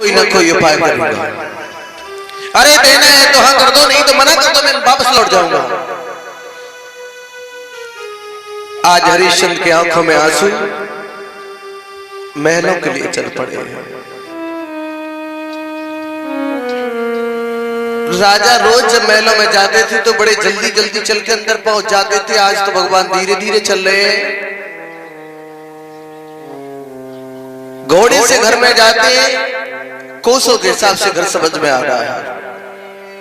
कोई ना कोई उपाय करूंगा। अरे देना है तो हाँ कर दो, नहीं तो मना कर दो, मैं वापस लौट जाऊंगा। आज हरिश्चंद्र की आंखों में आंसू महलों के लिए चल पड़े हैं। राजा रोज जब महलों में जाते थे तो बड़े जल्दी जल्दी चल के अंदर पहुंच जाते थे। आज तो भगवान धीरे धीरे चल रहे हैं। घोड़े से घर में जाते हैं, कोसों के हिसाब से घर समझ में आ रहा है।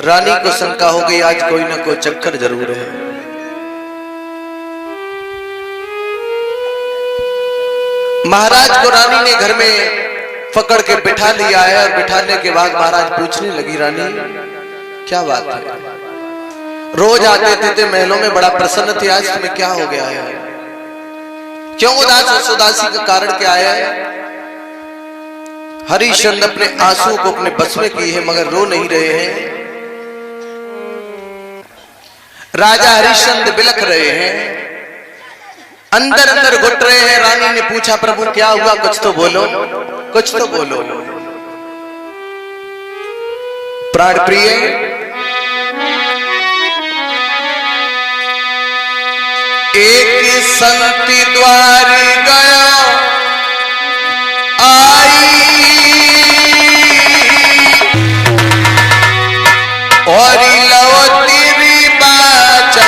रानी को शंका हो गई, आज कोई ना कोई चक्कर जरूर है। महाराज को रानी ने घर में पकड़ के बिठा लिया है और बिठाने के बाद महाराज पूछने लगी, रानी क्या बात है? रोज आते थे महलों में, बड़ा प्रसन्न थे, आज तुम्हें क्या हो गया है? क्यों उदास? उदासी का कारण क्या है? हरिश्चंद्र अपने आंसू को अपने बस में किए हैं मगर रो नहीं रहे हैं। राजा हरिश्चंद्र बिलख रहे हैं, अंदर अंदर घुट रहे हैं। रानी ने पूछा, प्रभु क्या हुआ? कुछ तो बोलो, कुछ तो बोलो। प्राण प्रिय, एक संति द्वार गया आई और लवती बाचा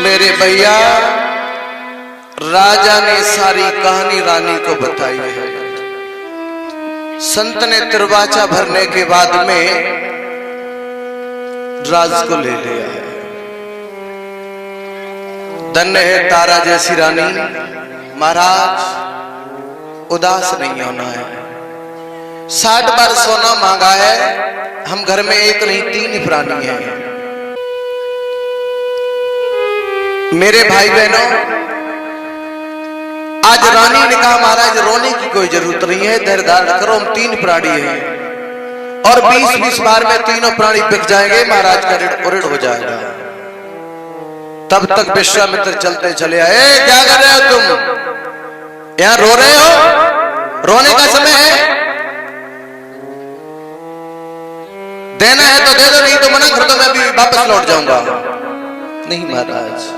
भरी भैया। राजा ने सारी कहानी रानी को बताई है। संत ने तिरवाचा भरने के बाद में राज को ले लिया है। धन्य है तारा जैसी रानी। महाराज उदास नहीं होना है। 60 बार सोना मांगा है, हम घर में एक नहीं 3 प्राणी हैं। मेरे भाई बहनों, आज रानी ने कहा, महाराज रोने की कोई जरूरत नहीं है, धैर्य धारण करो, हम 3 प्राणी हैं और 20-20 बार में तीनों प्राणी बिक जाएंगे, महाराज का ऋण उऋण हो जाएगा। तब तक विश्वामित्र चलते चले आए। क्या कर रहे हो तुम? यहां रो रहे हो? रोने का समय है? देना है तो दे दो, नहीं तो मना कर दो, मैं भी वापस लौट जाऊंगा। नहीं महाराज,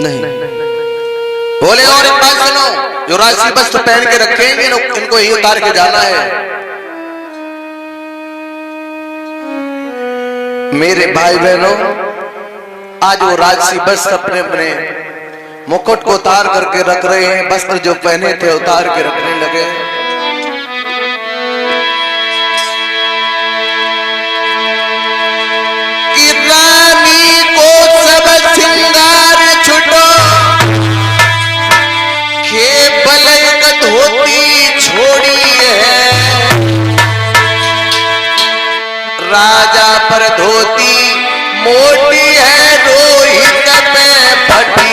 नहीं। बोले और एक बात सुनो, जो राजसी वस्त्र पहन के रखेंगे इनको यही उतार के जाना है। मेरे भाई बहनों, आज वो राजसी वस्त्र अपने अपने मुकुट को उतार करके रख रहे हैं, वस्त्र जो पहने थे उतार के रखने लगे। कि रानी को सब श्रृंगार छुटो, केवल एक धोती छोड़ी है, राजा पर धोती मोटी है, रोहित में फटी।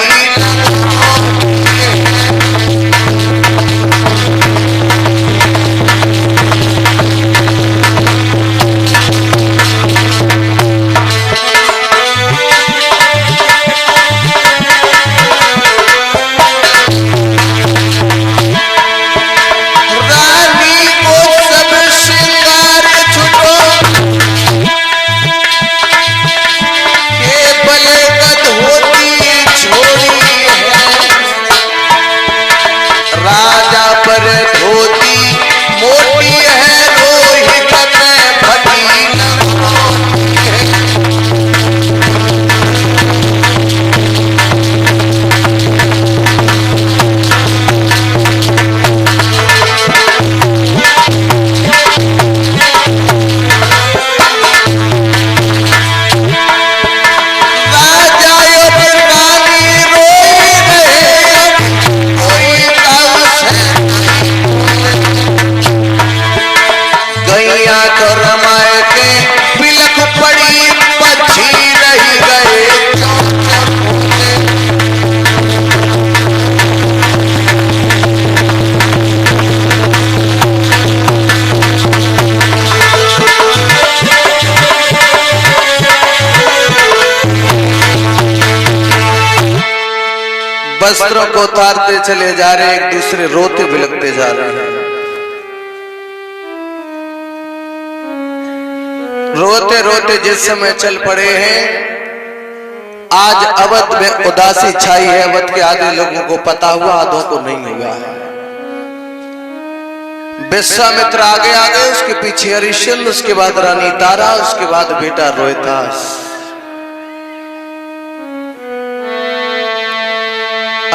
वस्त्रों को उतारते चले जा रहे, एक दूसरे रोते बिलखते जा रहे हैं। रोते रोते जिस समय चल पड़े हैं, आज अवध में उदासी छाई है। अवध के आधे लोगों को पता हुआ, आधों को नहीं हुआ है। विश्वामित्र आगे आगे, उसके पीछे हरिश्चंद्र, उसके बाद रानी तारा, उसके बाद बेटा रोहितास।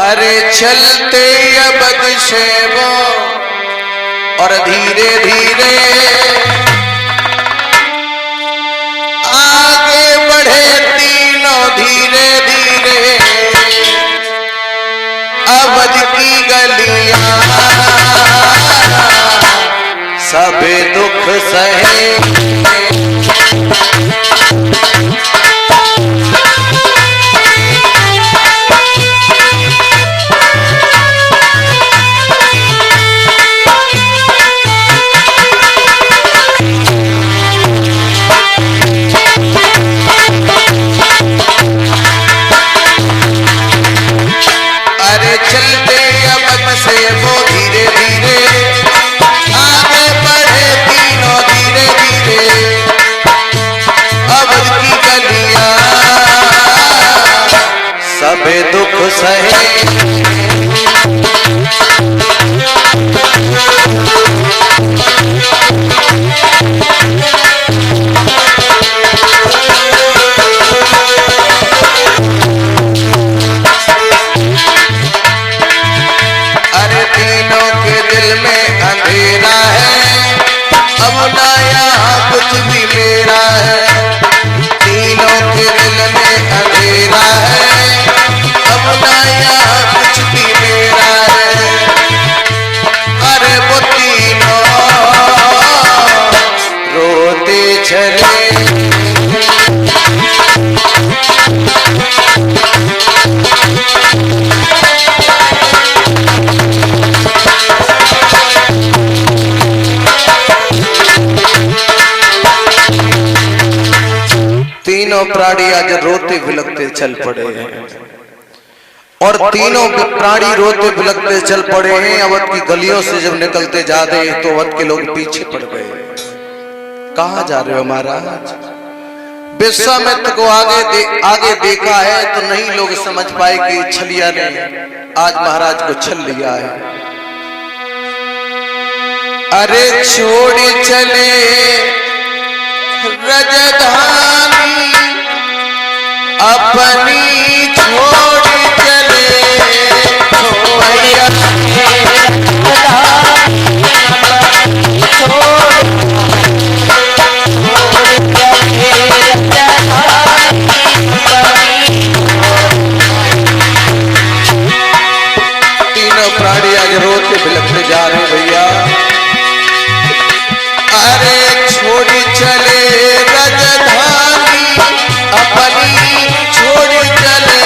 अरे चलते अवध से वो और धीरे धीरे आगे बढ़े तीनों, धीरे धीरे अवध की गलियां सबे दुख सहे। सबे दुख सहे। अरे तीनों के दिल में अंधेरा है, अब ना यहाँ कुछ भी मेरा है। तीनों के दिल में अंधेरा है, अब ना यहाँ कुछ भी मेरा है। अरे वो तीनों रोते चले। तीनों प्राणी आज रोते बिलखते चल पड़े हैं, और तीनों प्राणी रोते बिलखते चल पड़े हैं। अवध की गलियों से जब निकलते जा रहे हैं तो अवध के लोग पीछे पड़ गए। कहाँ जा रहे हो महाराज? विश्वामित्र को आगे देखा है तो नहीं लोग समझ पाए कि छलिया ने आज महाराज को छल लिया है। अरे छोड़ चले रजधानी अपनी छोड़ चले तीनों प्राणी आज रोते बिलखते जा रहे भैया। अरे छोड़ चले रजधानी अपनी छोड़ चले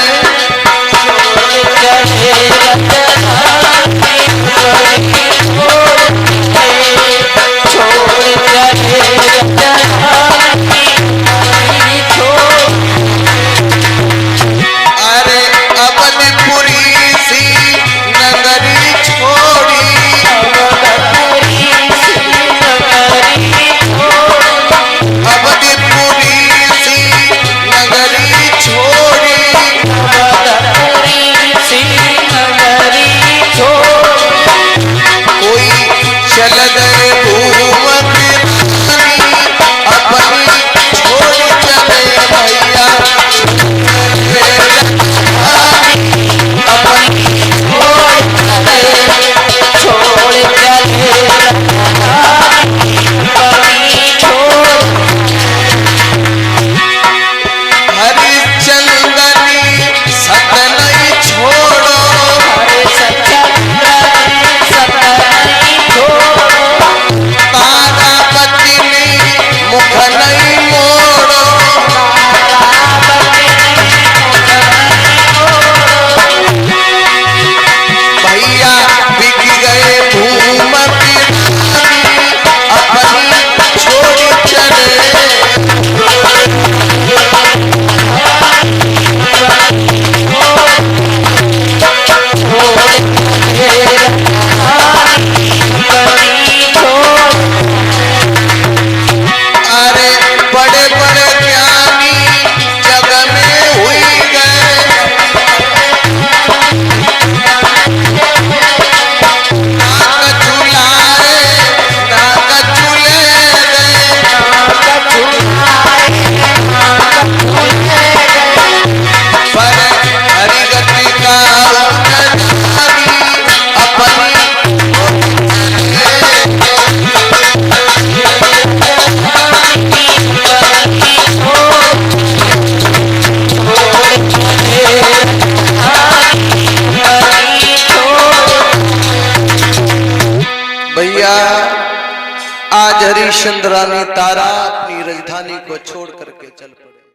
अरे अवधपुरी सी नगरी छोड़ी अवधपुरी सी नगरी छोड़ी कोई चल गए घूम फिर अपनी छोड़ चले भैया हरिचंदनी सतनई छोड़ो तारापति मुख नहीं मोड़ो भैया बिक गए घूम फिर अपनी छोड़ चले अरे बड़े बड़े ज्ञानी जग में हुई गए नाक झुलाए नाक झूले गए पर हरिगति का उन्नति अपनी भैया आज हरिश्चंद्रानी तारा अपनी राजधानी को छोड़ करके चल पड़े।